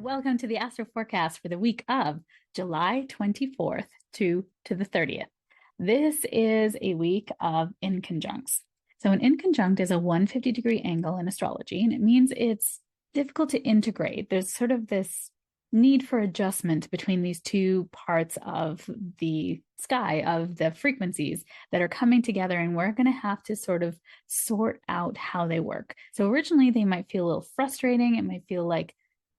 Welcome to the Astro Forecast for the week of July 24th to the 30th. This is a week of inconjuncts. So an inconjunct is a 150-degree angle in astrology, and it means it's difficult to integrate. There's sort of this need for adjustment between these two parts of the sky, of the frequencies that are coming together, and we're going to have to sort of sort out how they work. So originally they might feel a little frustrating. It might feel like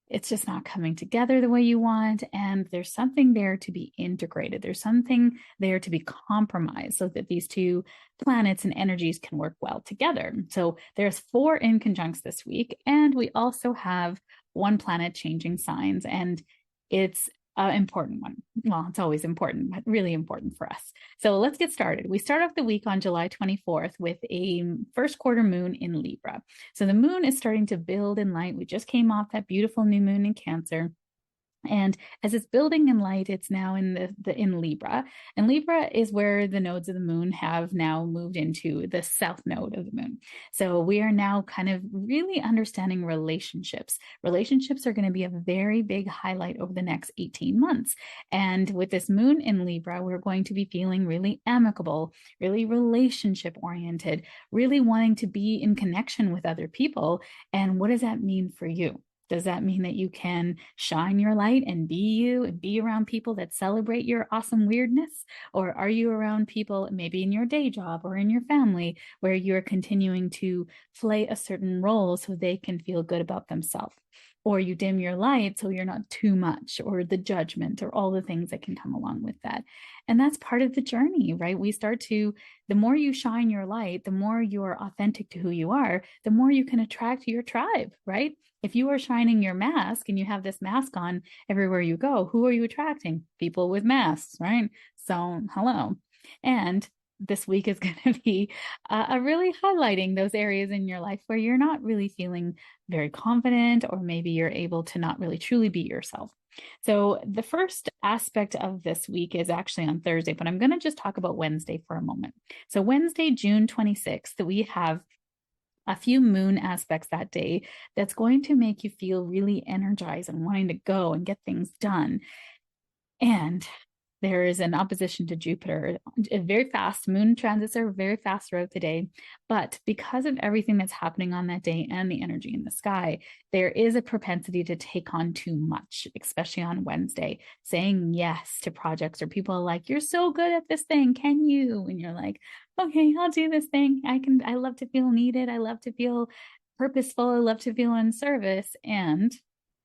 it's just not coming together the way you want. And there's something there to be integrated. There's something there to be compromised so that these two planets and energies can work well together. So there's 4 inconjuncts this week. And we also have one planet changing signs. And it's an important one. Well, it's always important, but really important for us. So let's get started. We start off the week on July 24th with a first quarter moon in Libra. So the moon is starting to build in light. We just came off that beautiful new moon in Cancer. And as it's building in light, it's now in in Libra. And Libra is where the nodes of the moon have now moved into the south node of the moon. So we are now kind of really understanding relationships. Relationships are going to be a very big highlight over the next 18 months. And with this moon in Libra, we're going to be feeling really amicable, really relationship oriented, really wanting to be in connection with other people. And what does that mean for you? Does that mean that you can shine your light and be you and be around people that celebrate your awesome weirdness? Or are you around people maybe in your day job or in your family where you're continuing to play a certain role so they can feel good about themselves? Or you dim your light so you're not too much, or the judgment, or all the things that can come along with that. And that's part of the journey, right? The more you shine your light, the more you're authentic to who you are, the more you can attract your tribe, right? If you are shining your mask and you have this mask on everywhere you go, who are you attracting? People with masks, right? So, hello. And this week is going to be really highlighting those areas in your life where you're not really feeling very confident, or maybe you're able to not really truly be yourself. So the first aspect of this week is actually on Thursday, but I'm going to just talk about Wednesday for a moment. So Wednesday, June 26th, we have a few moon aspects that day that's going to make you feel really energized and wanting to go and get things done. And there is an opposition to Jupiter. Very fast. Moon transits are very fast throughout the day. But because of everything that's happening on that day and the energy in the sky, there is a propensity to take on too much, especially on Wednesday, saying yes to projects, or people are like, you're so good at this thing. Can you? And you're like, okay, I'll do this thing. I love to feel needed. I love to feel purposeful. I love to feel in service. And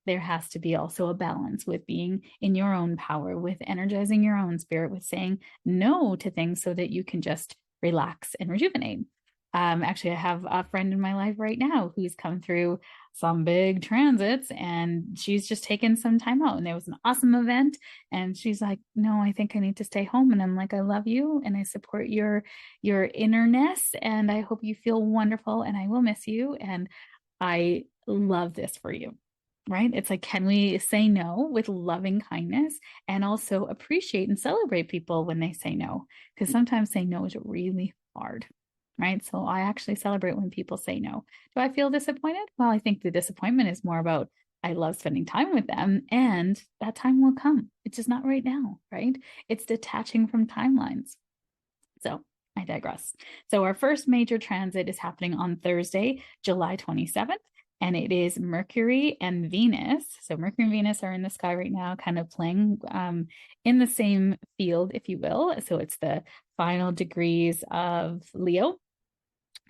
there has to be also a balance with being in your own power, with energizing your own spirit, with saying no to things so that you can just relax and rejuvenate. Actually, I have a friend in my life right now who's come through some big transits, and she's just taken some time out, and there was an awesome event, and she's like, no, I think I need to stay home. And I'm like, I love you and I support your innerness, and I hope you feel wonderful, and I will miss you, and I love this for you. Right? It's like, can we say no with loving kindness and also appreciate and celebrate people when they say no? Because sometimes saying no is really hard, right? So I actually celebrate when people say no. Do I feel disappointed? Well, I think the disappointment is more about I love spending time with them, and that time will come. It's just not right now, right? It's detaching from timelines. So I digress. So our first major transit is happening on Thursday, July 27th. And it is Mercury and Venus. So Mercury and Venus are in the sky right now, kind of playing in the same field, if you will. So it's the final degrees of Leo.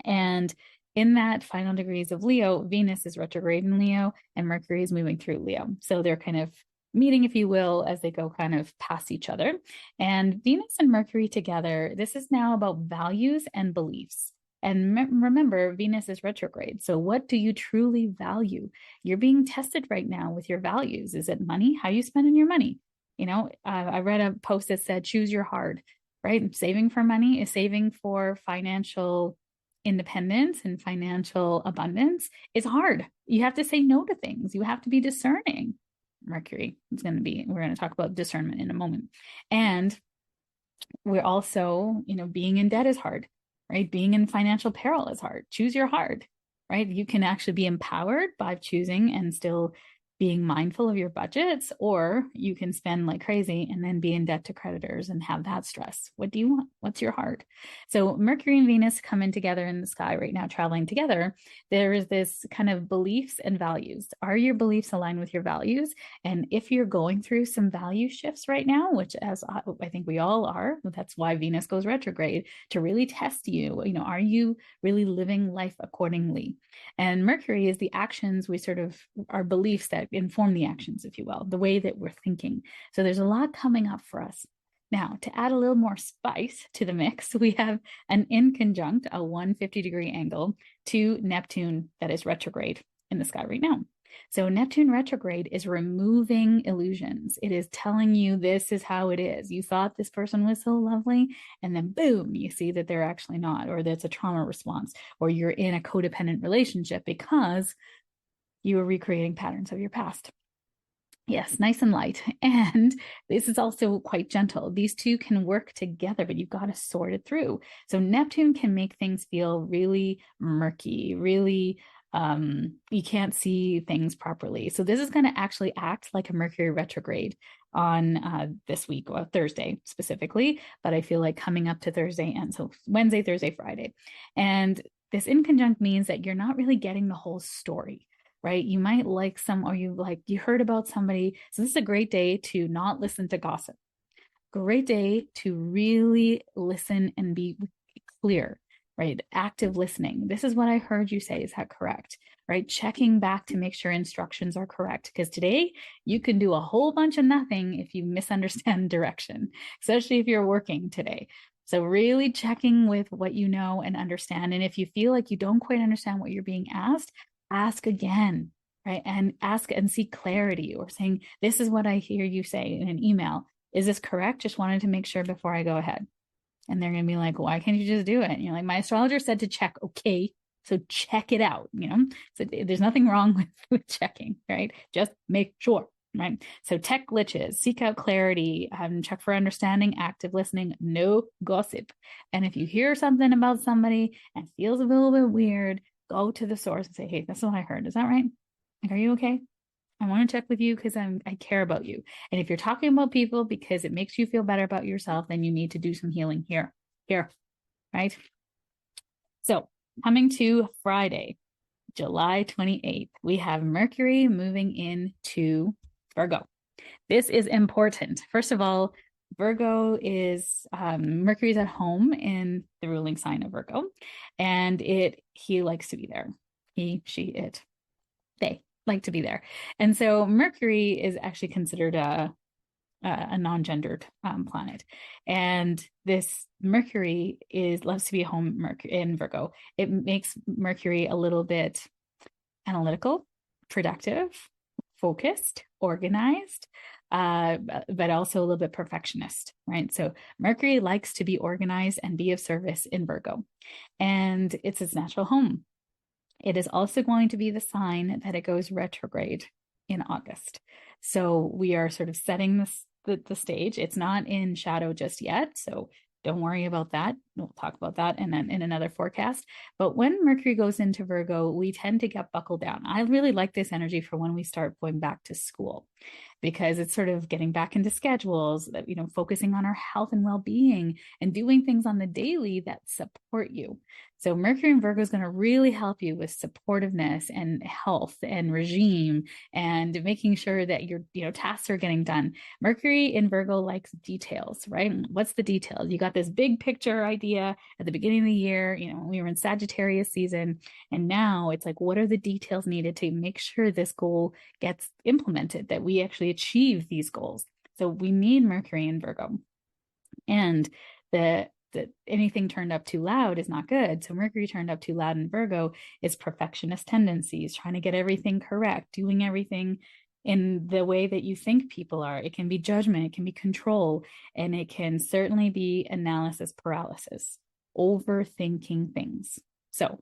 And in that final degrees of Leo, Venus is retrograde in Leo and Mercury is moving through Leo. So they're kind of meeting, if you will, as they go kind of past each other. And Venus and Mercury together, this is now about values and beliefs. And remember, Venus is retrograde. So what do you truly value? You're being tested right now with your values. Is it money? How are you spending your money? You know, I read a post that said, choose your hard, right? Saving for money is saving for financial independence and financial abundance is hard. You have to say no to things. You have to be discerning. Mercury is going to be, we're going to talk about discernment in a moment. And we're also, being in debt is hard. Right? Being in financial peril is hard. Choose your hard, right? You can actually be empowered by choosing and still being mindful of your budgets, or you can spend like crazy and then be in debt to creditors and have that stress. What do you want? What's your heart? So Mercury and Venus coming together in the sky right now, traveling together. There is this kind of beliefs and values. Are your beliefs aligned with your values? And if you're going through some value shifts right now, which as I think we all are, that's why Venus goes retrograde, to really test you, are you really living life accordingly? And Mercury is the actions, we sort of, our beliefs that inform the actions, if you will, the way that we're thinking. So there's a lot coming up for us. Now, to add a little more spice to the mix, we have an inconjunct, a 150-degree angle to Neptune that is retrograde in the sky right now. So Neptune retrograde is removing illusions. It is telling you this is how it is. You thought this person was so lovely, and then boom, you see that they're actually not, or that's a trauma response, or you're in a codependent relationship because you are recreating patterns of your past. Yes, nice and light. And this is also quite gentle. These two can work together, but you've got to sort it through. So Neptune can make things feel really murky, really you can't see things properly. So this is going to actually act like a Mercury retrograde on this week, or Thursday specifically, but I feel like coming up to Thursday, and so Wednesday, Thursday, Friday. And this inconjunct means that you're not really getting the whole story, right? You might like or you heard about somebody. So this is a great day to not listen to gossip. Great day to really listen and be clear, right? Active listening. This is what I heard you say. Is that correct? Right? Checking back to make sure instructions are correct. Because today you can do a whole bunch of nothing if you misunderstand direction, especially if you're working today. So really checking with what you know and understand. And if you feel like you don't quite understand what you're being asked, ask again, right? And ask and seek clarity, or saying, this is what I hear you say in an email. Is this correct? Just wanted to make sure before I go ahead. And they're going to be like, why can't you just do it? And you're like, my astrologer said to check. Okay, so check it out, So there's nothing wrong with checking, right? Just make sure, right? So tech glitches, seek out clarity, check for understanding, active listening, no gossip. And if you hear something about somebody and feels a little bit weird, go to the source and say, hey, this is what I heard. Is that right? Like, are you okay? I want to check with you because I care about you. And if you're talking about people because it makes you feel better about yourself, then you need to do some healing here, right? So coming to Friday, July 28th, we have Mercury moving into Virgo. This is important. First of all, Virgo is Mercury's at home in the ruling sign of Virgo, and he likes to be there. He, she, it, they like to be there. And so Mercury is actually considered a non-gendered planet. And this Mercury loves to be home in Virgo. It makes Mercury a little bit analytical, productive, focused, organized, but also a little bit perfectionist, right? So Mercury likes to be organized and be of service in Virgo, and it's its natural home. It is also going to be the sign that it goes retrograde in August. So we are sort of setting the stage. It's not in shadow just yet, so don't worry about that. We'll talk about that in another forecast. But when Mercury goes into Virgo, we tend to get buckled down. I really like this energy for when we start going back to school, because it's sort of getting back into schedules, that focusing on our health and well-being and doing things on the daily that support you. So Mercury in Virgo is going to really help you with supportiveness and health and regime and making sure that your tasks are getting done. Mercury in Virgo likes details, right? What's the details? You got this big picture idea at the beginning of the year, we were in Sagittarius season, and now it's like, what are the details needed to make sure this goal gets implemented, that we actually achieve these goals? So we need Mercury in Virgo. And that anything turned up too loud is not good. So Mercury turned up too loud in Virgo is perfectionist tendencies, trying to get everything correct, doing everything in the way that you think people are. It can be judgment, it can be control, and it can certainly be analysis paralysis, overthinking things. So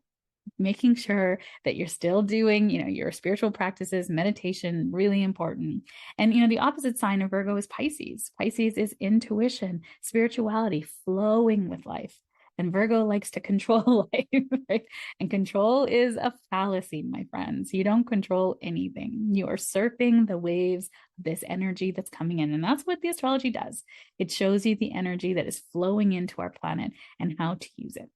making sure that you're still doing, your spiritual practices, meditation, really important. And, the opposite sign of Virgo is Pisces. Pisces is intuition, spirituality, flowing with life. And Virgo likes to control life, right? And control is a fallacy, my friends. You don't control anything. You are surfing the waves of this energy that's coming in. And that's what the astrology does. It shows you the energy that is flowing into our planet and how to use it.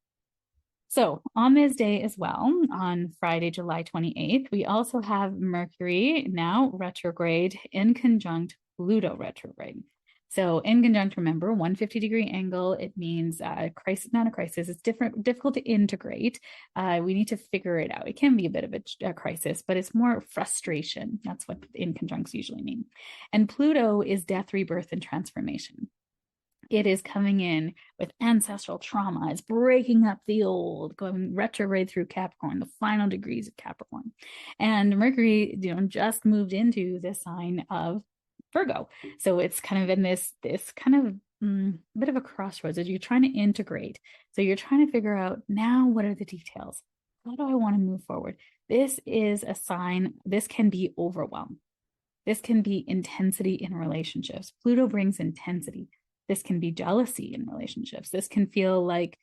So on this day as well, on Friday, July 28th, we also have Mercury now retrograde in conjunct Pluto retrograde. So in conjunct, remember, 150-degree angle, it means crisis, not a crisis. It's difficult to integrate. We need to figure it out. It can be a bit of a crisis, but it's more frustration. That's what in conjuncts usually mean. And Pluto is death, rebirth, and transformation. It is coming in with ancestral trauma. It's breaking up the old, going retrograde through Capricorn, the final degrees of Capricorn. And Mercury, just moved into the sign of Virgo. So it's kind of in this kind of bit of a crossroads as you're trying to integrate. So you're trying to figure out now, what are the details? How do I want to move forward? This is a sign. This can be overwhelm. This can be intensity in relationships. Pluto brings intensity. This can be jealousy in relationships. This can feel like,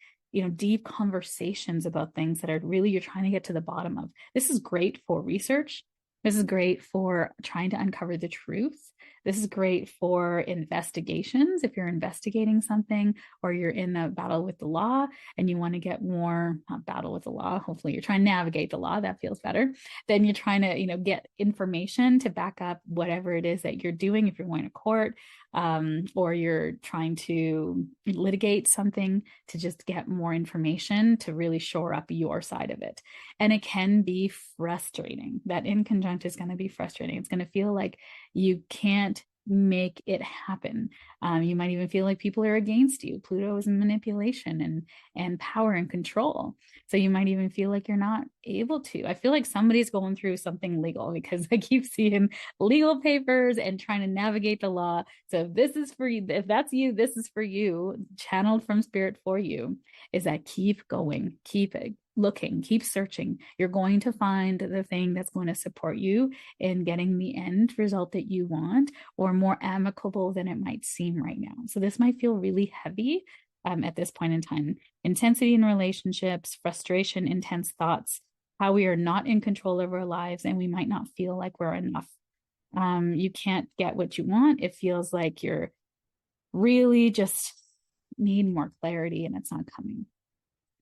deep conversations about things that are really you're trying to get to the bottom of. This is great for research. This is great for trying to uncover the truth. This is great for investigations. If you're investigating something or you're in a battle with the law and you want to get more, not battle with the law, hopefully you're trying to navigate the law, that feels better. Then you're trying to, get information to back up whatever it is that you're doing. If you're going to court, or you're trying to litigate something, to just get more information to really shore up your side of it. And it can be frustrating. That in conjunct is going to be frustrating. It's going to feel like you can't make it happen. You might even feel like people are against you. Pluto is manipulation and power and control. So you might even feel like you're not able to. I feel like somebody's going through something legal, because I keep seeing legal papers and trying to navigate the law. So if this is for you, if that's you, this is for you, channeled from spirit for you, is that keep going, keep looking, keep searching. You're going to find the thing that's going to support you in getting the end result that you want, or more amicable than it might seem right now. So this might feel really heavy at this point in time. Intensity in relationships, frustration, intense thoughts, how we are not in control of our lives, and we might not feel like we're enough. You can't get what you want. It feels like you're really just need more clarity and it's not coming.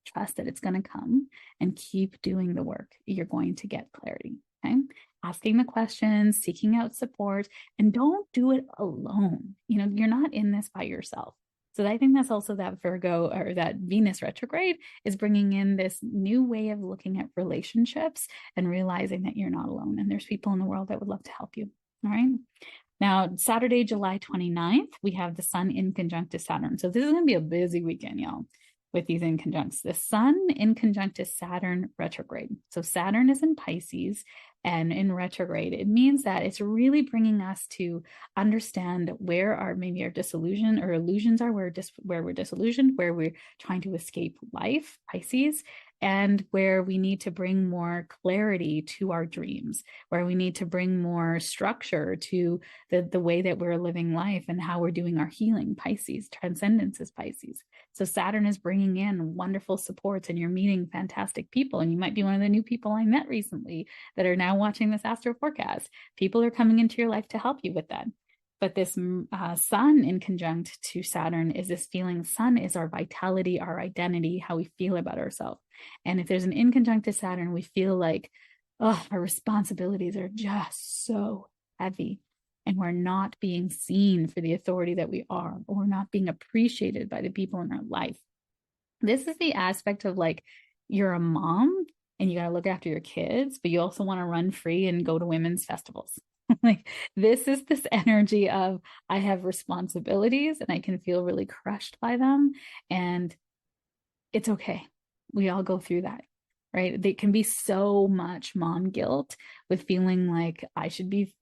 Trust that it's going to come and keep doing the work. You're going to get clarity. Okay. Asking the questions, seeking out support, and don't do it alone. You're not in this by yourself. So I think that's also that Virgo, or that Venus retrograde, is bringing in this new way of looking at relationships and realizing that you're not alone. And there's people in the world that would love to help you. All right. Now, Saturday, July 29th, we have the sun in conjunct to Saturn. So this is going to be a busy weekend, y'all, with these inconjuncts. The sun in conjunct to Saturn retrograde. So Saturn is in Pisces and in retrograde. It means that it's really bringing us to understand where our disillusion or illusions are, where we're disillusioned, where we're trying to escape life, Pisces, and where we need to bring more clarity to our dreams, where we need to bring more structure to the way that we're living life and how we're doing our healing, Pisces. Transcendence is Pisces. So Saturn is bringing in wonderful supports, and you're meeting fantastic people. And you might be one of the new people I met recently that are now watching this astro forecast. People are coming into your life to help you with that. But this sun in conjunct to Saturn is this feeling. Sun is our vitality, our identity, how we feel about ourselves. And if there's an in conjunct to Saturn, we feel like, our responsibilities are just so heavy. And we're not being seen for the authority that we are, or we're not being appreciated by the people in our life. This is the aspect of like, you're a mom and you got to look after your kids, but you also want to run free and go to women's festivals. Like, this is this energy of, I have responsibilities and I can feel really crushed by them. And it's okay. We all go through that, right? There can be so much mom guilt with feeling like I should be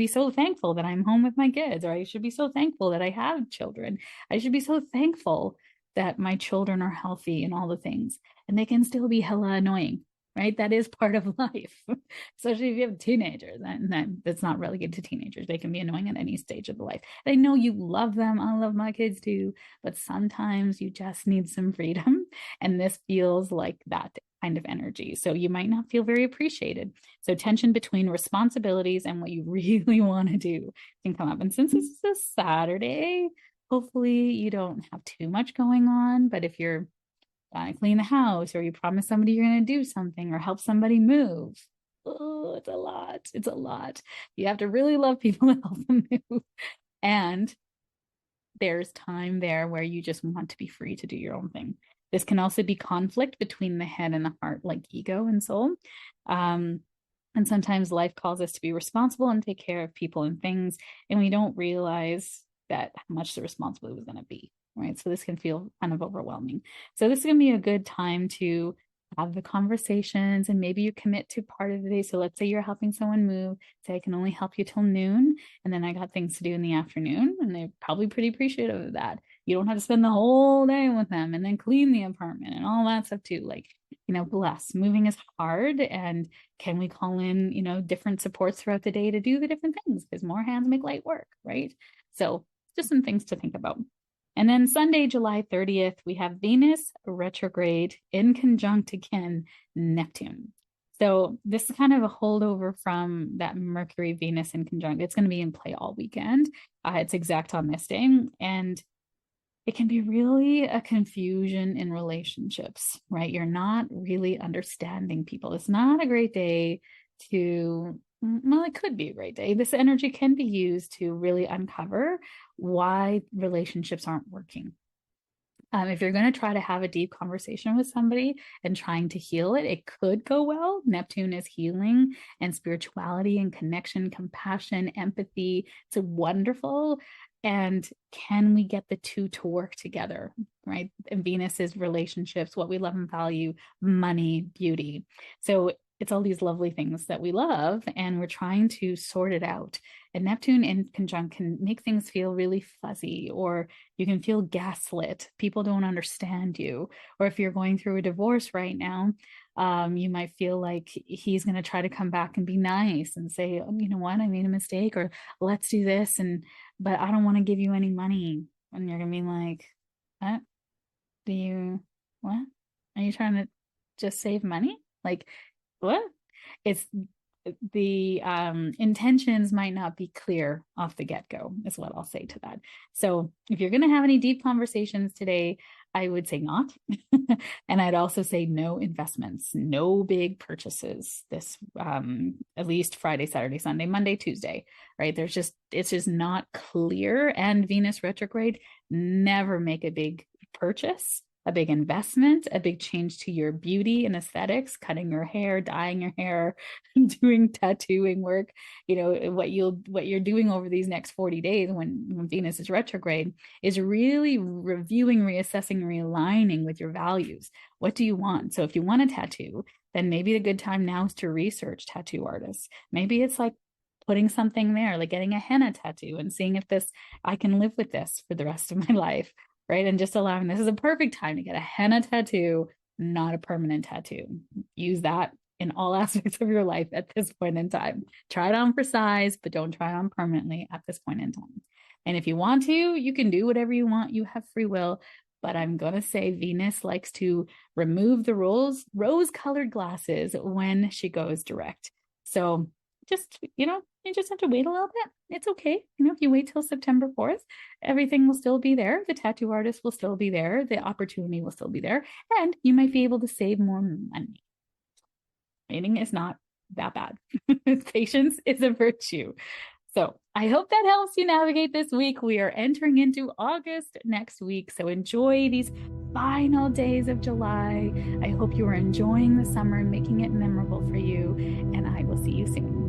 so thankful that I'm home with my kids, or I should be so thankful that I have children. I should be so thankful that my children are healthy and all the things. And they can still be hella annoying. right? That is part of life, especially if you have teenagers. And that's not relegated to teenagers. They can be annoying at any stage of the life. I know you love them. I love my kids too, but sometimes you just need some freedom. And this feels like that kind of energy. So you might not feel very appreciated. So tension between responsibilities and what you really want to do can come up. And since this is a Saturday, hopefully you don't have too much going on. But if you're clean the house, or you promise somebody you're going to do something, or help somebody move, oh, it's a lot. It's a lot. You have to really love people to help them move. And there's time there where you just want to be free to do your own thing. This can also be conflict between the head and the heart, like ego and soul. And sometimes life calls us to be responsible and take care of people and things, and we don't realize that how much the responsibility was going to be, right? So this can feel kind of overwhelming. So this is going to be a good time to have the conversations, and maybe you commit to part of the day. So let's say you're helping someone move, say I can only help you till noon, and then I got things to do in the afternoon, and they're probably pretty appreciative of that. You don't have to spend the whole day with them and then clean the apartment and all that stuff too. Like, bless, moving is hard, and can we call in, different supports throughout the day to do the different things, because more hands make light work, right? So just some things to think about. And then Sunday, July 30th, we have Venus retrograde in conjunct again, Neptune. So this is kind of a holdover from that Mercury Venus in conjunct. It's going to be in play all weekend. It's exact on this day. And it can be really a confusion in relationships, right? You're not really understanding people. It's not a great day to, well, it could be a great day. This energy can be used to really uncover why relationships aren't working. If you're going to try to have a deep conversation with somebody and trying to heal it, it could go well. Neptune is healing and spirituality and connection, compassion, empathy. It's wonderful. And can we get the two to work together, right? And Venus is relationships, what we love and value, money, beauty. So it's all these lovely things that we love, and we're trying to sort it out. And Neptune in conjunct can make things feel really fuzzy, or you can feel gaslit. People don't understand you. Or if you're going through a divorce right now, you might feel like he's going to try to come back and be nice and say, oh, you know what, I made a mistake, or let's do this, but I don't want to give you any money. And you're going to be like, what? What? Are you trying to just save money? Like, what? It's the intentions might not be clear off the get-go, is what I'll say to that. So if you're going to have any deep conversations today, I would say not. And I'd also say no investments, no big purchases this at least Friday, Saturday, Sunday, Monday, Tuesday, right? It's just not clear. And Venus retrograde, never make a big purchase, a big investment, a big change to your beauty and aesthetics, cutting your hair, dyeing your hair, doing tattooing work. What you're doing over these next 40 days when Venus is retrograde is really reviewing, reassessing, realigning with your values. What do you want? So if you want a tattoo, then maybe the good time now is to research tattoo artists. Maybe it's like putting something there, like getting a henna tattoo and seeing if I can live with this for the rest of my life. Right. And just allowing, this is a perfect time to get a henna tattoo, not a permanent tattoo. Use that in all aspects of your life at this point in time. Try it on for size, but don't try it on permanently at this point in time. And if you want to, you can do whatever you want. You have free will. But I'm going to say Venus likes to remove the rose-colored glasses when she goes direct. So just, you just have to wait a little bit. It's okay. If you wait till September 4th, everything will still be there. The tattoo artist will still be there. The opportunity will still be there. And you might be able to save more money. Waiting is not that bad. Patience is a virtue. So I hope that helps you navigate this week. We are entering into August next week. So enjoy these final days of July. I hope you are enjoying the summer and making it memorable for you. And I will see you soon.